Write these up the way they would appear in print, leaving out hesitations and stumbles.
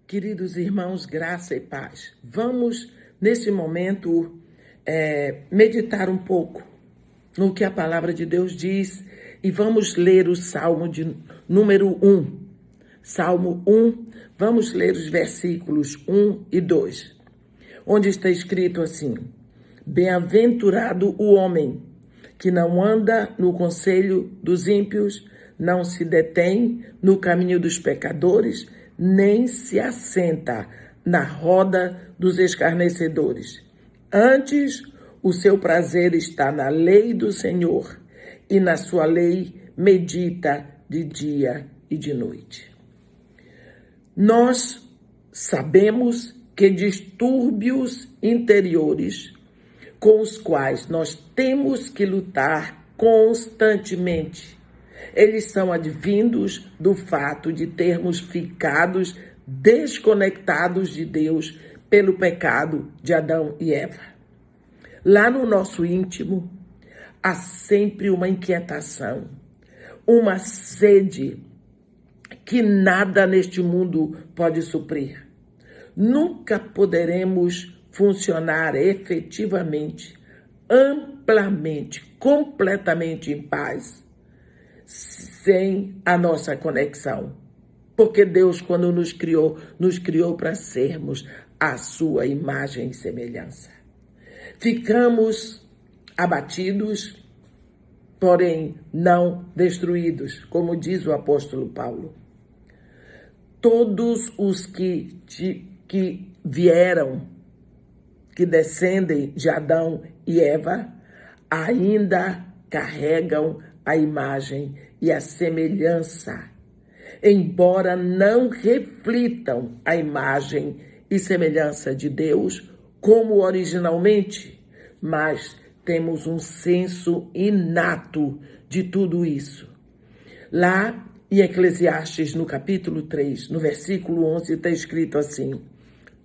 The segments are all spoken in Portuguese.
Queridos irmãos, graça e paz. Vamos, nesse momento, meditar um pouco no que a palavra de Deus diz e vamos ler o Salmo de número 1. Salmo 1, vamos ler os versículos 1 e 2, onde está escrito assim: Bem-aventurado o homem que não anda no conselho dos ímpios, não se detém no caminho dos pecadores, nem se assenta na roda dos escarnecedores. Antes, o seu prazer está na lei do Senhor, e na sua lei medita de dia e de noite. Nós sabemos que distúrbios interiores com os quais nós temos que lutar constantemente, eles são advindos do fato de termos ficado desconectados de Deus pelo pecado de Adão e Eva. Lá no nosso íntimo, há sempre uma inquietação, uma sede que nada neste mundo pode suprir. Nunca poderemos funcionar efetivamente, amplamente, completamente em paz, sem a nossa conexão. Porque Deus, quando nos criou para sermos a sua imagem e semelhança. Ficamos abatidos, porém não destruídos, como diz o apóstolo Paulo. Todos os que vieram, que descendem de Adão e Eva, ainda carregam a imagem e a semelhança, embora não reflitam a imagem e semelhança de Deus como originalmente, mas temos um senso inato de tudo isso. Lá em Eclesiastes, no capítulo 3, no versículo 11, está escrito assim: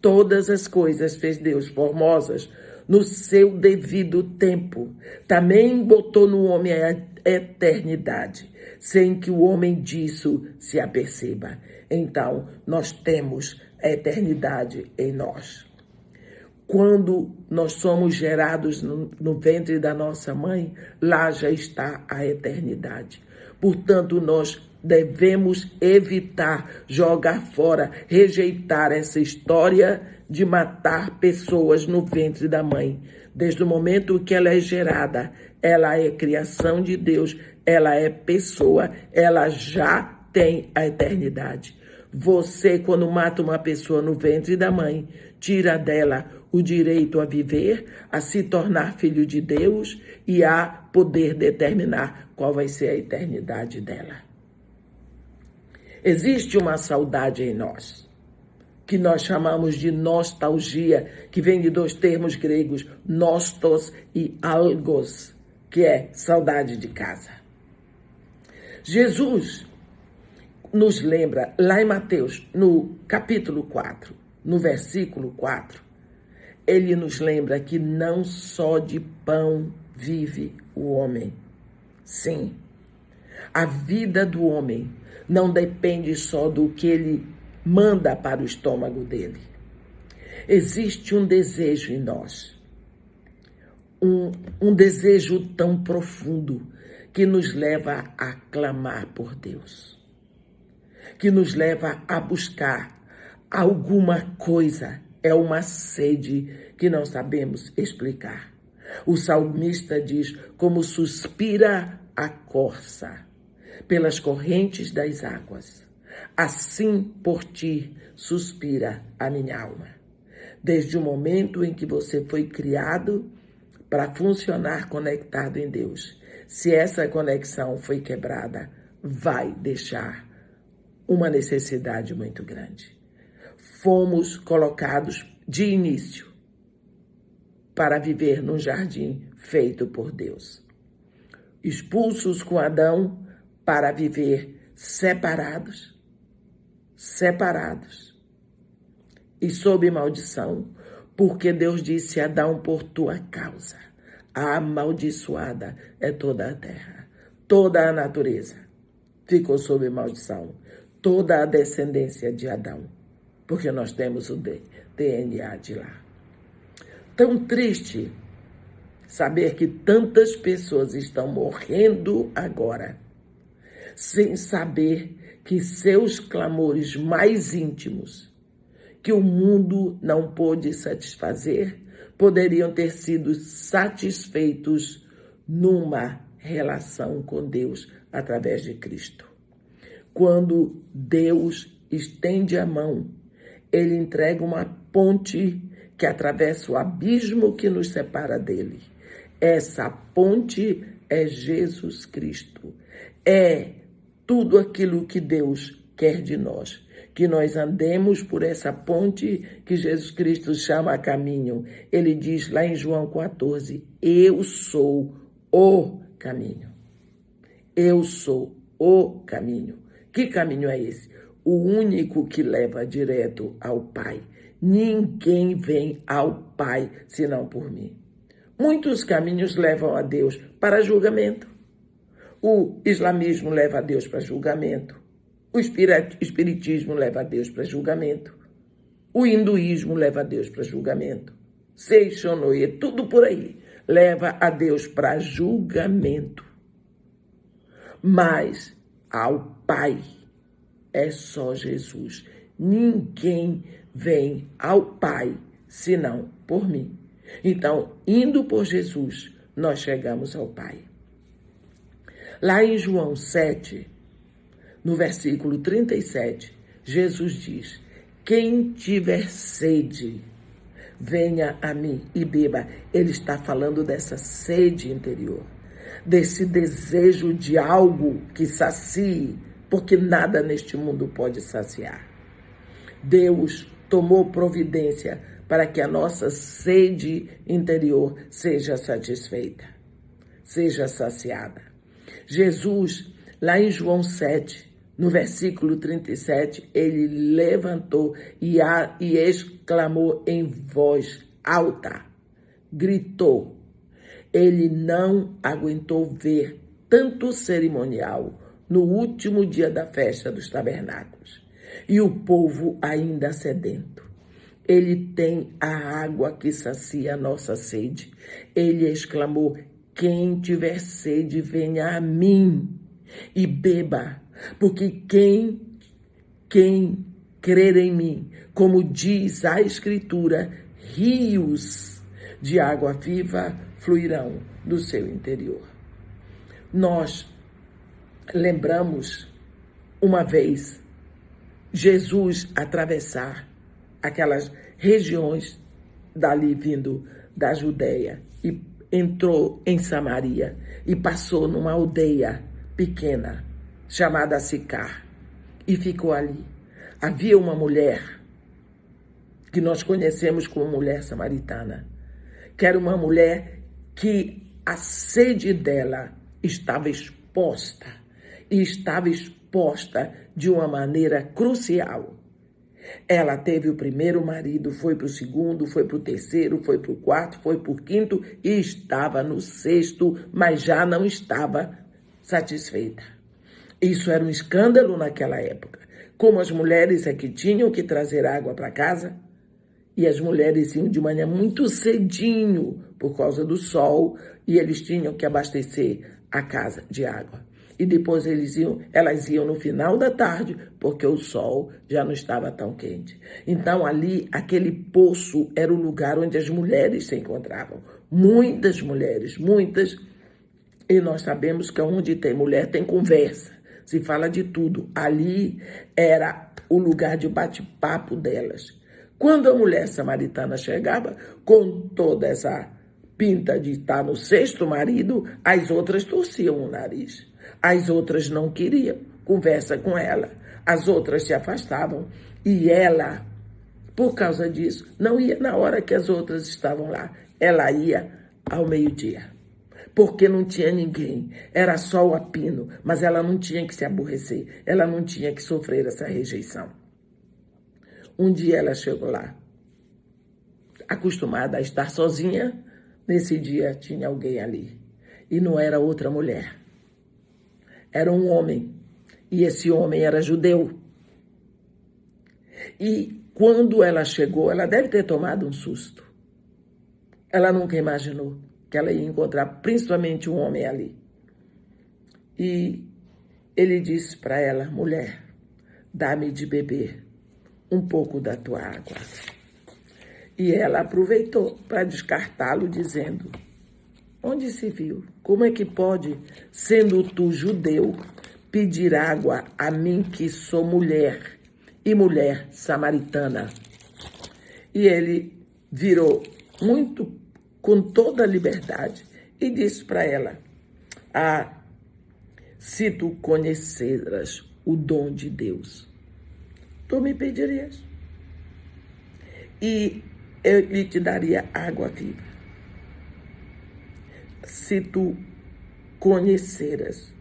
Todas as coisas fez Deus formosas no seu devido tempo. Também botou no homem a eternidade, sem que o homem disso se aperceba. Então, nós temos a eternidade em nós. Quando nós somos gerados no ventre da nossa mãe, lá já está a eternidade. Portanto, nós devemos evitar, jogar fora, rejeitar essa história de matar pessoas no ventre da mãe. Desde o momento que ela é gerada, ela é criação de Deus, ela é pessoa, ela já tem a eternidade. Você, quando mata uma pessoa no ventre da mãe, tira dela o direito a viver, a se tornar filho de Deus e a poder determinar qual vai ser a eternidade dela. Existe uma saudade em nós, que nós chamamos de nostalgia, que vem de dois termos gregos, nostos e algos, que é saudade de casa. Jesus nos lembra, lá em Mateus, no capítulo 4, no versículo 4, ele nos lembra que não só de pão vive o homem. Sim, a vida do homem não depende só do que ele manda para o estômago dele. Existe um desejo em nós, um desejo tão profundo que nos leva a clamar por Deus, que nos leva a buscar alguma coisa. É uma sede que não sabemos explicar. O salmista diz: como suspira a corça pelas correntes das águas, assim por ti suspira a minha alma. Desde o momento em que você foi criado para funcionar conectado em Deus, se essa conexão foi quebrada, vai deixar uma necessidade muito grande. Fomos colocados de início para viver num jardim feito por Deus. Expulsos com Adão para viver separados e sob maldição, porque Deus disse a Adão: por tua causa, amaldiçoada é toda a terra, toda a natureza ficou sob maldição, toda a descendência de Adão. porque nós temos o DNA de lá. Tão triste saber que tantas pessoas estão morrendo agora, sem saber que seus clamores mais íntimos, que o mundo não pôde satisfazer, poderiam ter sido satisfeitos numa relação com Deus através de Cristo. Quando Deus estende a mão, Ele entrega uma ponte que atravessa o abismo que nos separa dele. Essa ponte é Jesus Cristo. É tudo aquilo que Deus quer de nós. Que nós andemos por essa ponte que Jesus Cristo chama caminho. Ele diz lá em João 14, eu sou o caminho. Eu sou o caminho. Que caminho é esse? O único que leva direto ao Pai. Ninguém vem ao Pai senão por mim. Muitos caminhos levam a Deus para julgamento. O islamismo leva a Deus para julgamento. O espiritismo leva a Deus para julgamento. O hinduísmo leva a Deus para julgamento. Seixonoye, tudo por aí leva a Deus para julgamento. Mas ao Pai é só Jesus. Ninguém vem ao Pai senão por mim. Então, indo por Jesus, nós chegamos ao Pai. Lá em João 7, no versículo 37, Jesus diz, quem tiver sede, venha a mim e beba. Ele está falando dessa sede interior, desse desejo de algo que sacie, porque nada neste mundo pode saciar. Deus tomou providência para que a nossa sede interior seja satisfeita, seja saciada. Jesus, lá em João 7, no versículo 37, ele levantou e exclamou em voz alta, gritou. Ele não aguentou ver tanto cerimonial no último dia da festa dos tabernáculos. E o povo ainda sedento. Ele tem a água que sacia a nossa sede. Ele exclamou, quem tiver sede, venha a mim e beba. Porque quem crer em mim, como diz a Escritura, rios de água viva fluirão do seu interior. Nós lembramos uma vez Jesus atravessar aquelas regiões dali vindo da Judéia e entrou em Samaria e passou numa aldeia pequena chamada Sicar e ficou ali. Havia uma mulher que nós conhecemos como mulher samaritana, que era uma mulher que a sede dela estava exposta e estava exposta de uma maneira crucial. Ela teve o primeiro marido, foi para o segundo, foi para o terceiro, foi para o quarto, foi para o quinto e estava no sexto, mas já não estava satisfeita. Isso era um escândalo naquela época. Como as mulheres é que tinham que trazer água para casa, e as mulheres iam de manhã muito cedinho por causa do sol, e eles tinham que abastecer a casa de água. E depois elas iam no final da tarde, porque o sol já não estava tão quente. Então ali, aquele poço era o lugar onde as mulheres se encontravam. Muitas mulheres, muitas. E nós sabemos que onde tem mulher tem conversa, se fala de tudo. Ali era o lugar de bate-papo delas. Quando a mulher samaritana chegava, com toda essa pinta de estar no sexto marido, as outras torciam o nariz. As outras não queriam conversa com ela. As outras se afastavam. E ela, por causa disso, não ia na hora que as outras estavam lá. Ela ia ao meio-dia. Porque não tinha ninguém. Era só o apino. Mas ela não tinha que se aborrecer. Ela não tinha que sofrer essa rejeição. Um dia ela chegou lá, acostumada a estar sozinha. Nesse dia tinha alguém ali. E não era outra mulher. Era um homem. E esse homem era judeu. E quando ela chegou, ela deve ter tomado um susto. Ela nunca imaginou que ela ia encontrar principalmente um homem ali. E ele disse para ela: mulher, dá-me de beber um pouco da tua água. E ela aproveitou para descartá-lo, dizendo: onde se viu? Como é que pode, sendo tu judeu, pedir água a mim que sou mulher, e mulher samaritana? E ele virou muito, com toda a liberdade, e disse para ela: se tu conheceras o dom de Deus, tu me pedirias, e ele te daria água viva. Se tu conheceras,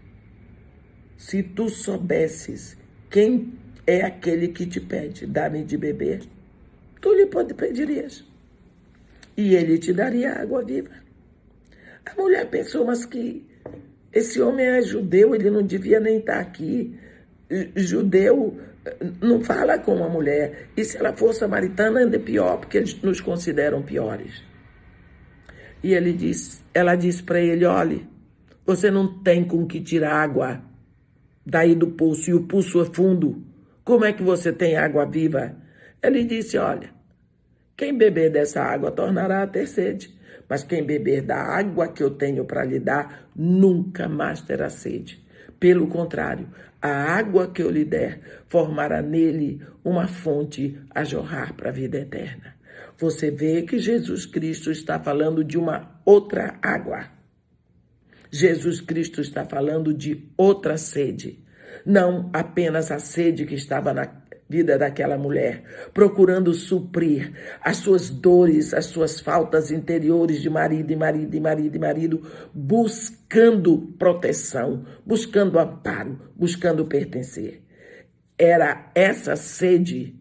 se tu soubesses quem é aquele que te pede, dá-me de beber, tu lhe pedirias, e ele te daria água viva. A mulher pensou: mas que esse homem é judeu, ele não devia nem estar aqui. Judeu não fala com uma mulher. E se ela for samaritana, ainda é pior, porque eles nos consideram piores. E ela disse para ele: olhe, você não tem com que tirar água daí do poço, e o poço é fundo. Como é que você tem água viva? Ele disse: olha, quem beber dessa água tornará a ter sede, mas quem beber da água que eu tenho para lhe dar, nunca mais terá sede. Pelo contrário, a água que eu lhe der formará nele uma fonte a jorrar para a vida eterna. Você vê que Jesus Cristo está falando de uma outra água. Jesus Cristo está falando de outra sede. Não apenas a sede que estava na vida daquela mulher, procurando suprir as suas dores, as suas faltas interiores de marido, buscando proteção, buscando amparo, buscando pertencer. Era essa sede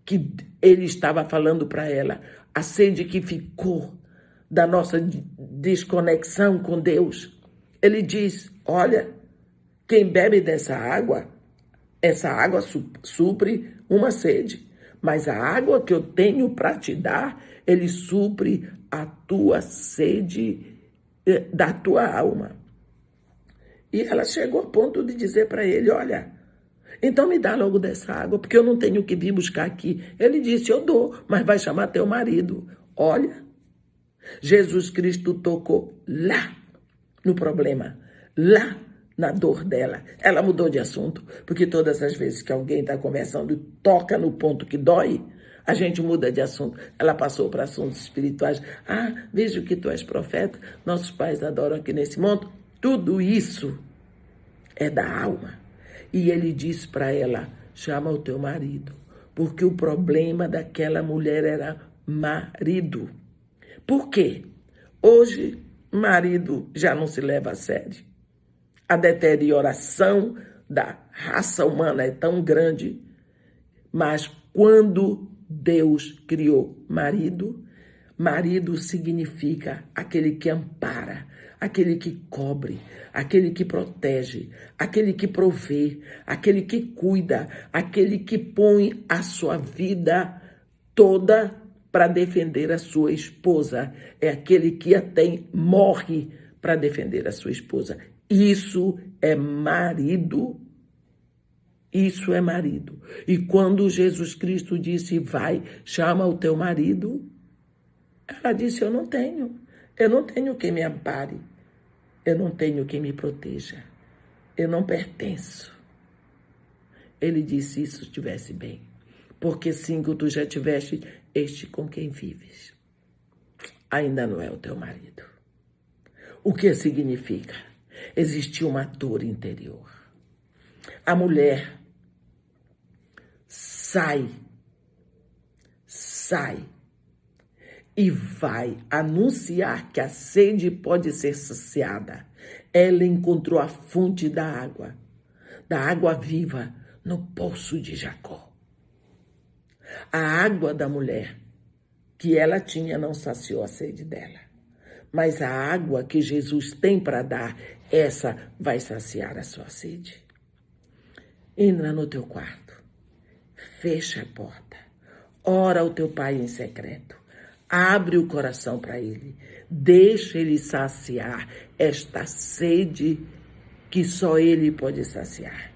que ele estava falando para ela, a sede que ficou da nossa desconexão com Deus. Ele diz: olha, quem bebe dessa água, essa água supre uma sede, mas a água que eu tenho para te dar, ele supre a tua sede da tua alma. E ela chegou a ponto de dizer para ele: olha, então me dá logo dessa água, porque eu não tenho que vir buscar aqui. Ele disse: eu dou, mas vai chamar teu marido. Olha, Jesus Cristo tocou lá no problema, lá na dor dela. Ela mudou de assunto, porque todas as vezes que alguém está conversando e toca no ponto que dói, a gente muda de assunto. Ela passou para assuntos espirituais. Vejo que tu és profeta, nossos pais adoram aqui nesse monte. Tudo isso é da alma. E ele disse para ela: chama o teu marido, porque o problema daquela mulher era marido. Por quê? Hoje, marido já não se leva a sério. A deterioração da raça humana é tão grande, mas quando Deus criou marido, marido significa aquele que ampara, aquele que cobre, aquele que protege, aquele que provê, aquele que cuida, aquele que põe a sua vida toda para defender a sua esposa. É aquele que até morre para defender a sua esposa. Isso é marido. Isso é marido. E quando Jesus Cristo disse: vai, chama o teu marido, ela disse: eu não tenho quem me ampare, eu não tenho quem me proteja, eu não pertenço. Ele disse: isso estivesse bem, porque 5 tu já tiveste este com quem vives, ainda não é o teu marido. O que significa? Existe uma dor interior. A mulher sai e vai anunciar que a sede pode ser saciada. Ela encontrou a fonte da água viva, no poço de Jacó. A água da mulher que ela tinha não saciou a sede dela, mas a água que Jesus tem para dar, essa vai saciar a sua sede. Entra no teu quarto, fecha a porta. Ora ao teu pai em secreto. Abre o coração para ele. Deixa ele saciar esta sede que só ele pode saciar.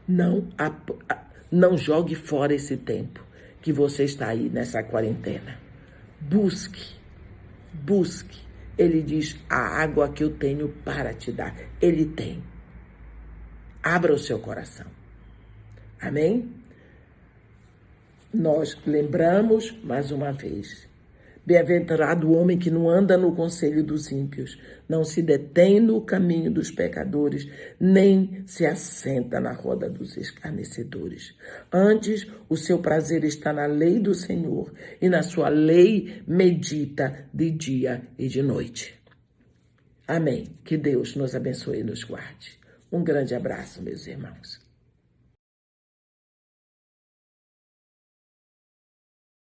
Não jogue fora esse tempo que você está aí nessa quarentena. Busque. Ele diz, a água que eu tenho para te dar. Ele tem. Abra o seu coração. Amém? Nós lembramos mais uma vez. Bem-aventurado o homem que não anda no conselho dos ímpios, não se detém no caminho dos pecadores, nem se assenta na roda dos escarnecedores. Antes, o seu prazer está na lei do Senhor, e na sua lei medita de dia e de noite. Amém. Que Deus nos abençoe e nos guarde. Um grande abraço, meus irmãos.